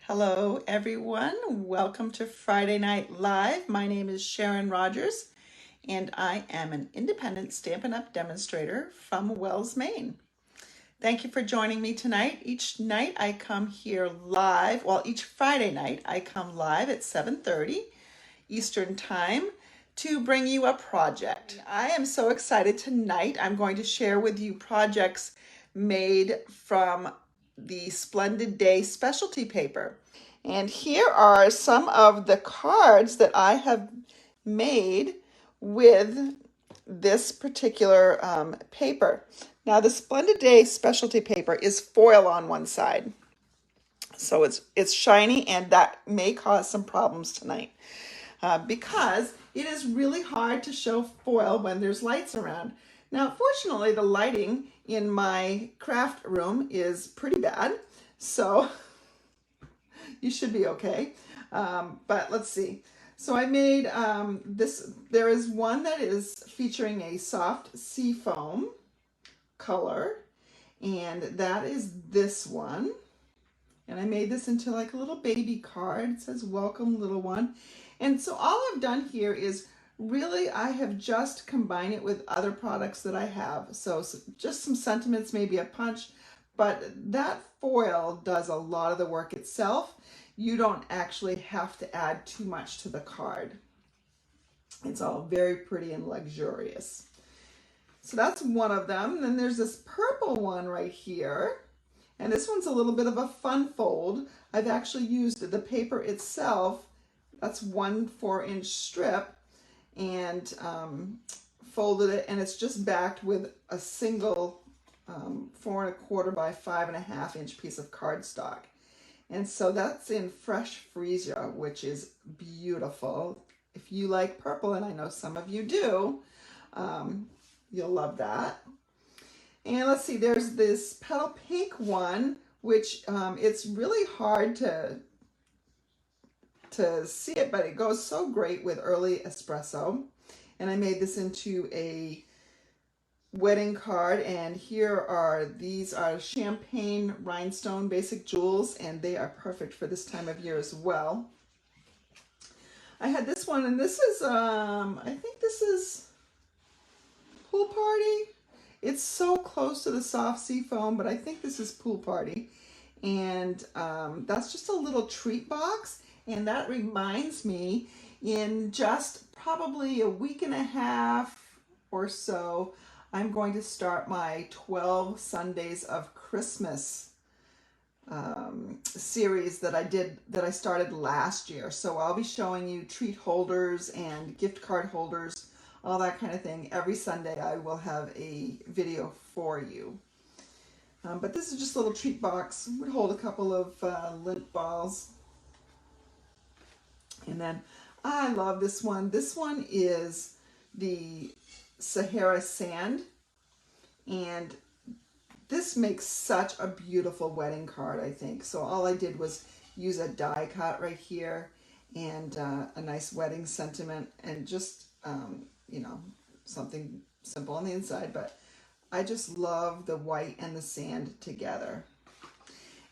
Hello, everyone. Welcome to Friday Night Live. My name is Sharon Rogers, and I am an independent Stampin' Up! Demonstrator from Wells, Maine. Thank you for joining me tonight. Each night I come here live, each Friday night I come live at 7:30 Eastern Time to bring you a project. I am so excited tonight. I'm going to share with you projects made from the Splendid Day Specialty paper. And here are some of the cards that I have made with this particular paper. Now the Splendid Day Specialty paper is foil on one side. So it's shiny, and that may cause some problems tonight because it is really hard to show foil when there's lights around. Now, fortunately, the lighting in my craft room is pretty bad, so you should be okay. But let's see. So I made this. There is one that is featuring a soft sea foam color, and that is this one. And I made this into like a little baby card. It says, "Welcome, little one." And so all I've done here is really I have just combined it with other products that I have. So just some sentiments, maybe a punch, but that foil does a lot of the work itself. You don't actually have to add too much to the card. It's all very pretty and luxurious. So that's one of them. And then there's this purple one right here. And this one's a little bit of a fun fold. I've actually used the paper itself. That's 1 4-inch strip, and folded it, and it's just backed with a single 4 1/4 by 5 1/2-inch piece of cardstock. And so that's in fresh freesia, which is beautiful. If you like purple, and I know some of you do, you'll love that. And let's see, there's this petal pink one, which it's really hard to see it, but it goes so great with early espresso. And I made this into a wedding card, and these are champagne rhinestone basic jewels, and they are perfect for this time of year as well. I had this one, and this is I think this is Pool Party. It's so close to the soft sea foam, but I think this is Pool Party. And that's just a little treat box. And that reminds me, in just probably a week and a half or so, I'm going to start my 12 Sundays of Christmas series that I started last year. So I'll be showing you treat holders and gift card holders, all that kind of thing. Every Sunday I will have a video for you. But this is just a little treat box. It would hold a couple of lint balls. And then I love this one. This one is the Sahara Sand. And this makes such a beautiful wedding card, I think. So all I did was use a die cut right here and a nice wedding sentiment, and just, you know, something simple on the inside. But I just love the white and the sand together.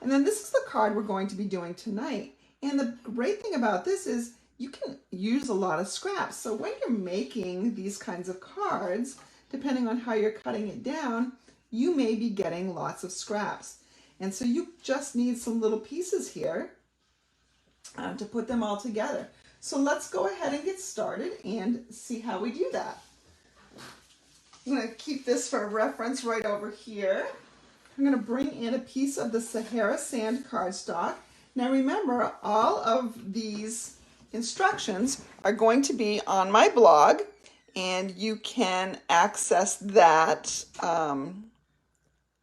And then this is the card we're going to be doing tonight. And the great thing about this is you can use a lot of scraps. So when you're making these kinds of cards, depending on how you're cutting it down, you may be getting lots of scraps. And so you just need some little pieces here to put them all together. So let's go ahead and get started and see how we do that. I'm going to keep this for reference right over here. I'm going to bring in a piece of the Sahara Sand cardstock. Now remember, all of these instructions are going to be on my blog, and you can access that, and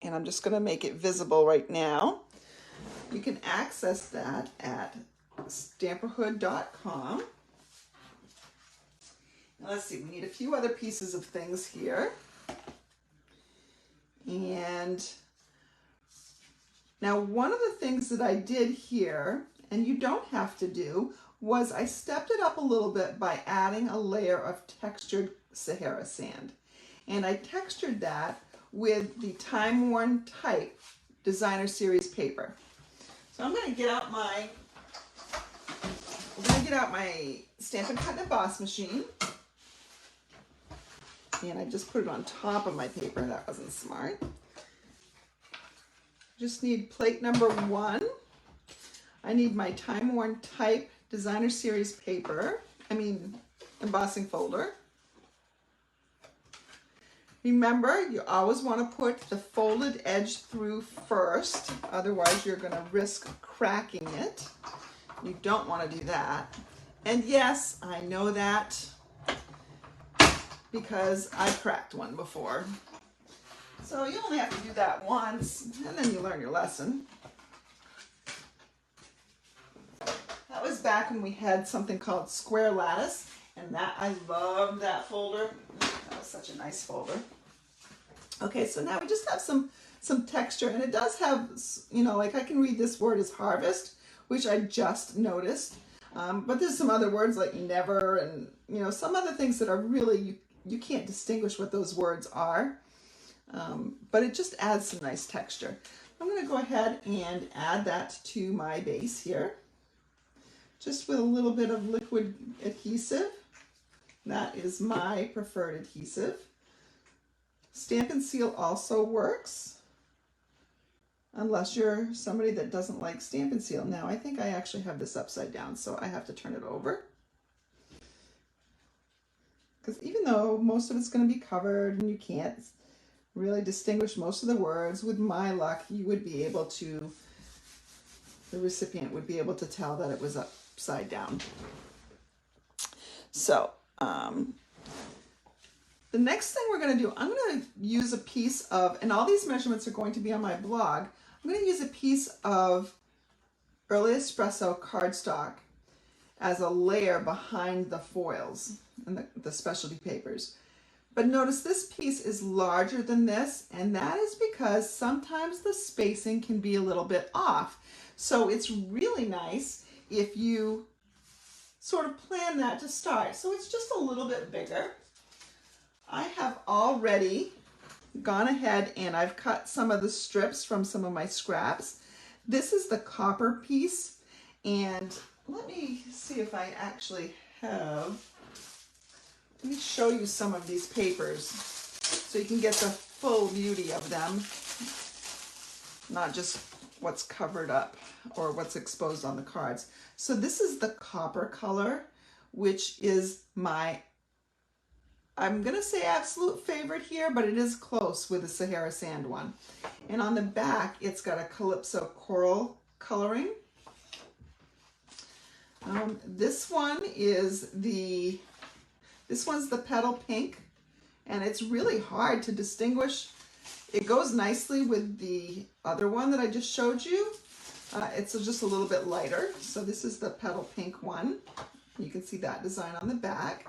I'm just going to make it visible right now. You can access that at stamperhood.com. Let's see, we need a few other pieces of things here. And now one of the things that I did here, and you don't have to do, was I stepped it up a little bit by adding a layer of textured Sahara Sand. And I textured that with the Time Worn Type Designer Series paper. So I'm going to get out my get out my Stampin' Cut and Emboss machine. And I just put it on top of my paper. That wasn't smart. Just need plate number 1. I need my Time Worn Type Designer Series paper. Embossing folder. Remember, you always want to put the folded edge through first. Otherwise, you're going to risk cracking it. You don't want to do that. And yes, I know that because I cracked one before. So you only have to do that once, and then you learn your lesson. That was back when we had something called Square Lattice, and I loved that folder. That was such a nice folder. Okay, so now we just have some texture, and it does have, like I can read this word as harvest, which I just noticed. But there's some other words like never, and some other things that are really, you can't distinguish what those words are. But it just adds some nice texture. I'm going to go ahead and add that to my base here, just with a little bit of liquid adhesive. That is my preferred adhesive. Stamp and Seal also works, unless you're somebody that doesn't like Stamp and Seal. Now, I think I actually have this upside down, so I have to turn it over. Because even though most of it's going to be covered and you can't really distinguish most of the words, with my luck, you would be able to, the recipient would be able to tell that it was upside down. So, the next thing we're going to do, I'm going to use a piece of, and all these measurements are going to be on my blog, I'm going to use a piece of Early Espresso cardstock as a layer behind the foils and the specialty papers. But notice this piece is larger than this, and that is because sometimes the spacing can be a little bit off. So it's really nice if you sort of plan that to start. So it's just a little bit bigger. I have already gone ahead and I've cut some of the strips from some of my scraps. This is the copper piece, and let me see if I actually have, let me show you some of these papers so you can get the full beauty of them, not just what's covered up or what's exposed on the cards. So this is the copper color, which is my, I'm going to say absolute favorite here, but it is close with the Sahara Sand one. And on the back, it's got a Calypso coral coloring. This one is this one's the petal pink, and it's really hard to distinguish. It goes nicely with the other one that I just showed you. It's just a little bit lighter. So this is the petal pink one. You can see that design on the back.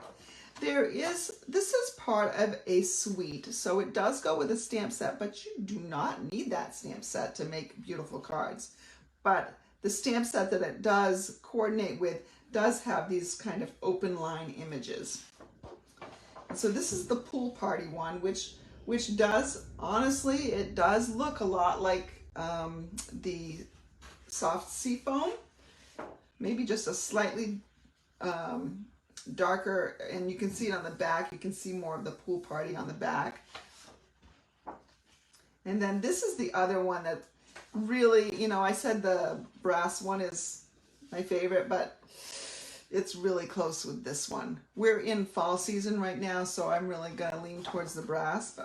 This is part of a suite, so it does go with a stamp set, but you do not need that stamp set to make beautiful cards. But the stamp set that it does coordinate with does have these kind of open line images. So this is the pool party one, which does, honestly, it does look a lot like the soft sea foam, maybe just a slightly darker, and you can see it on the back. You can see more of the pool party on the back. And then this is the other one that really, I said the brass one is my favorite, but it's really close with this one. We're in fall season right now, so I'm really gonna lean towards the brass.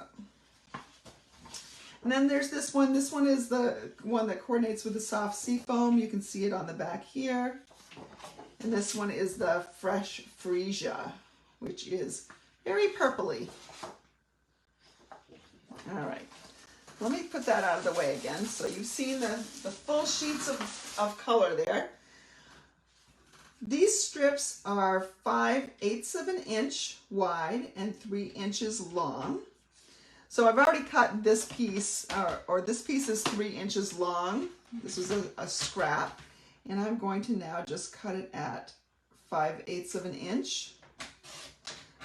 And then there's this one. This one is the one that coordinates with the soft sea foam. You can see it on the back here. And this one is the Fresh Freesia, which is very purpley. All right, let me put that out of the way again. So you've seen the full sheets of color there. These strips are 5/8 of an inch wide and 3 inches long. So I've already cut this piece, or this piece is 3 inches long. This was a scrap. And I'm going to now just cut it at 5/8 of an inch.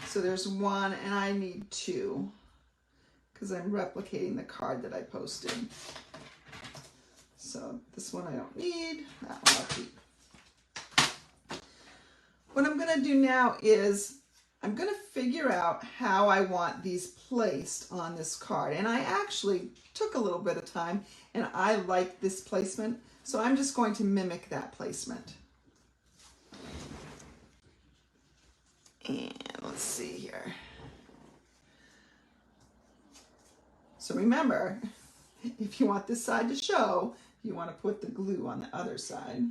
So there's one, and I need two because I'm replicating the card that I posted. So this one I don't need, that one I'll keep. What I'm going to do now is I'm going to figure out how I want these placed on this card. And I actually took a little bit of time and I like this placement. So I'm just going to mimic that placement. And let's see here. So remember, if you want this side to show, you want to put the glue on the other side.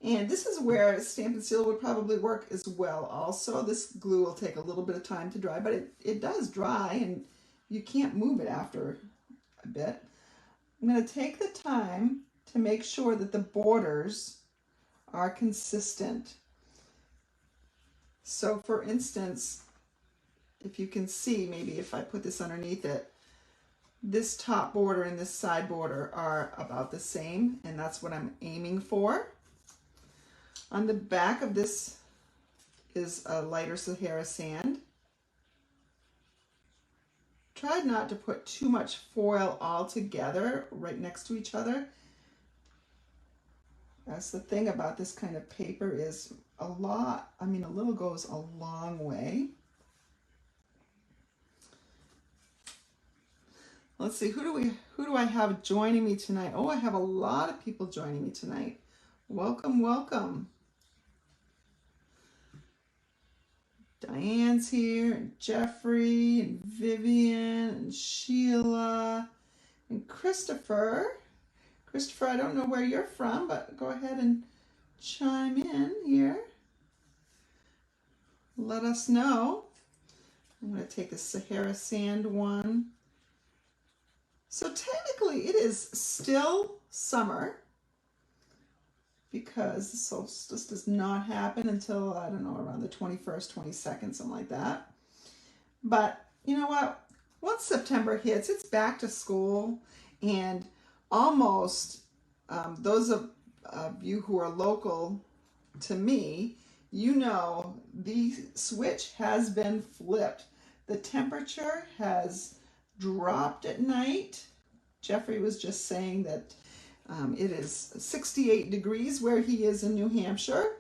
And this is where Stampin' Seal would probably work as well also. This glue will take a little bit of time to dry, but it does dry and you can't move it after a bit. I'm going to take the time to make sure that the borders are consistent. So for instance, if you can see, maybe if I put this underneath it, this top border and this side border are about the same, and that's what I'm aiming for. On the back of this is a lighter Sahara sand. Tried not to put too much foil all together right next to each other. That's the thing about this kind of paper is a little goes a long way. Let's see, who do I have joining me tonight? Oh, I have a lot of people joining me tonight. Welcome, welcome. Diane's here, and Jeffrey, and Vivian, and Sheila, and Christopher. Christopher, I don't know where you're from, but go ahead and chime in here. Let us know. I'm going to take the Sahara Sand one. So technically it is still summer because the solstice does not happen until, I don't know, around the 21st, 22nd, something like that. But you know what? Once September hits, it's back to school, and almost those of you who are local to me, you know the switch has been flipped. The temperature has dropped at night. Jeffrey was just saying that it is 68 degrees where he is in New Hampshire.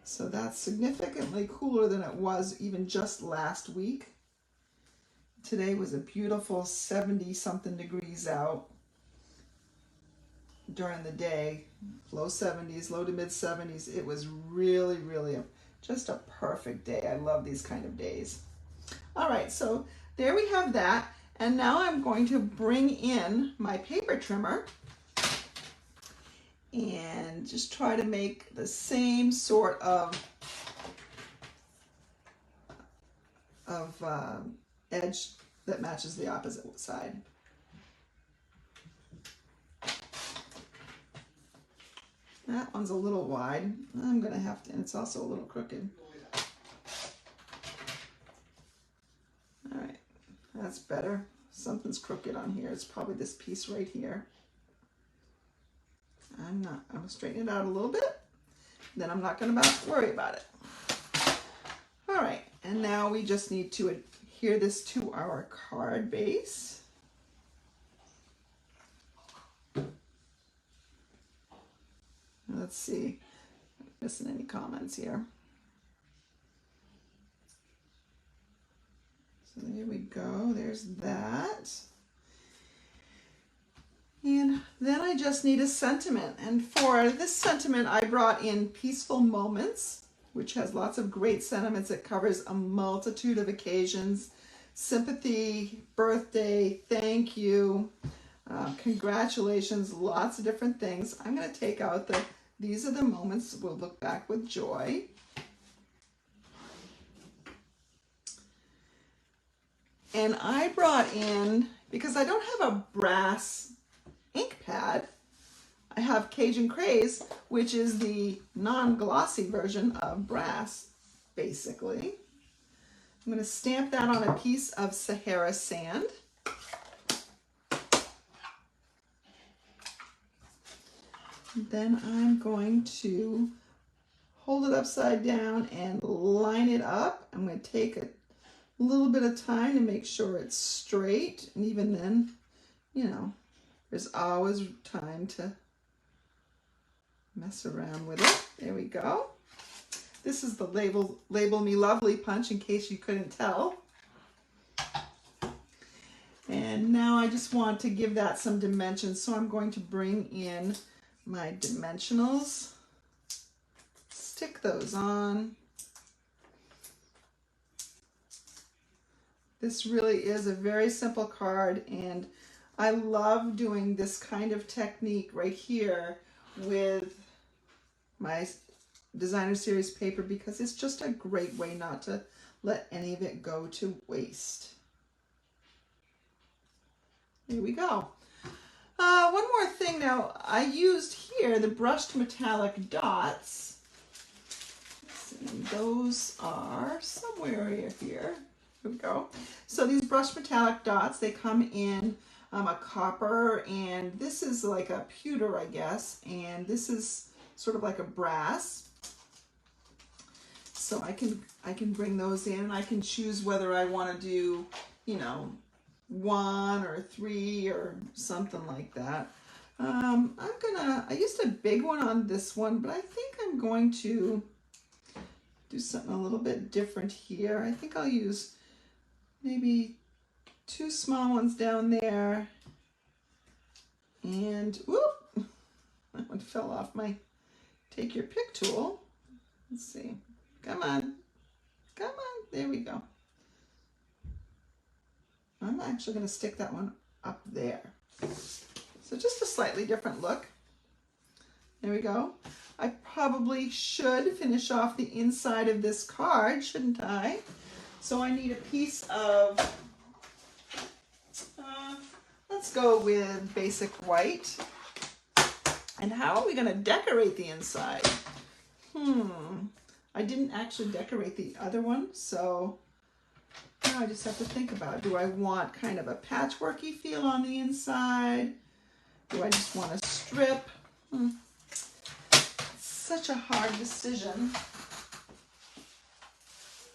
So that's significantly cooler than it was even just last week. Today was a beautiful 70-something degrees out during the day. Low 70s, low to mid 70s. It was really, really just a perfect day. I love these kind of days. All right, so there we have that. And now I'm going to bring in my paper trimmer and just try to make the same sort of edge that matches the opposite side. That one's a little wide. I'm gonna have to, and it's also a little crooked. All right, that's better. Something's crooked on here. It's probably this piece right here. I'm gonna straighten it out a little bit. Then I'm not gonna worry about it. All right, and now we just need to adhere this to our card base. Let's see, I'm missing any comments here. So there we go, there's that. And then I just need a sentiment. And for this sentiment, I brought in Peaceful Moments, which has lots of great sentiments. It covers a multitude of occasions: sympathy, birthday, thank you, congratulations, lots of different things. I'm going to take out these are the moments we'll look back with joy. And I brought in, because I don't have a brass ink pad, I have Cajun Craze, which is the non-glossy version of brass, basically. I'm going to stamp that on a piece of Sahara sand. Then I'm going to hold it upside down and line it up. I'm going to take a little bit of time to make sure it's straight, and even then, you know, there's always time to mess around with it. There we go. This is the Label Me Lovely punch, in case you couldn't tell. And now I just want to give that some dimensions, so I'm going to bring in my dimensionals, stick those on. This really is a very simple card, and I love doing this kind of technique right here with my designer series paper, because it's just a great way not to let any of it go to waste. Here we go. One more thing now, I used here the brushed metallic dots. And those are somewhere here. Here we go. So these brushed metallic dots, they come in a copper, and this is like a pewter, I guess, and this is sort of like a brass. So I can bring those in, and I can choose whether I want to do, you know, 1 or 3 or something like that. I used a big one on this one, but I think I'm going to do something a little bit different here. I think I'll use maybe 2 small ones down there, and whoop, that one fell off my take your pick tool. Let's see, come on, there we go. I'm actually going to stick that one up there. So just a slightly different look. There we go. I probably should finish off the inside of this card, shouldn't I? So I need a piece of, let's go with basic white. And how are we going to decorate the inside? I didn't actually decorate the other one, so now I just have to think about it. Do I want kind of a patchworky feel on the inside? Do I just want a strip? It's such a hard decision.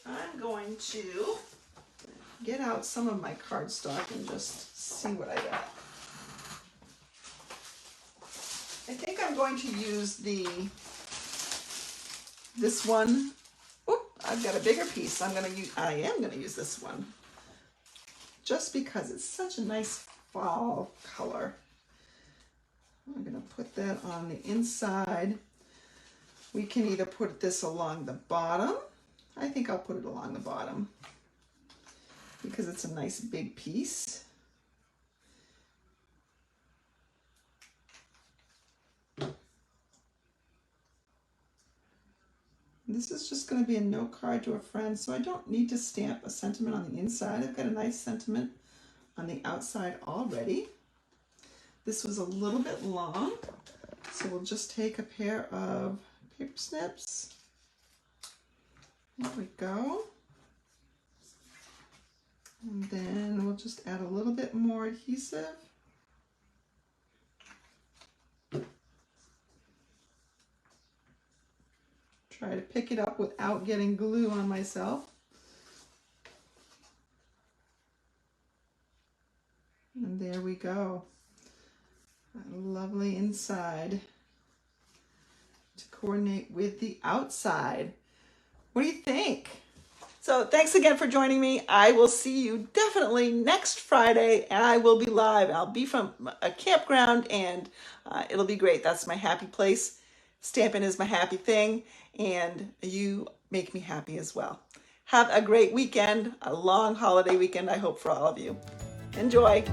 I'm going to get out some of my cardstock and just see what I got. I think I'm going to use this one. Oop, I've got a bigger piece. I am going to use this one just because it's such a nice fall color. I'm going to put that on the inside. We can either put this along the bottom. I think I'll put it along the bottom because it's a nice big piece. This is just going to be a note card to a friend, so I don't need to stamp a sentiment on the inside. I've got a nice sentiment on the outside already. This was a little bit long, so we'll just take a pair of paper snips. There we go. And then we'll just add a little bit more adhesive. Try to pick it up without getting glue on myself. And there we go. A lovely inside to coordinate with the outside. What do you think? So thanks again for joining me. I will see you definitely next Friday, and I will be live. I'll be from a campground, and it'll be great. That's my happy place. Stampin' is my happy thing, and you make me happy as well. Have a great weekend, a long holiday weekend, I hope, for all of you. Enjoy.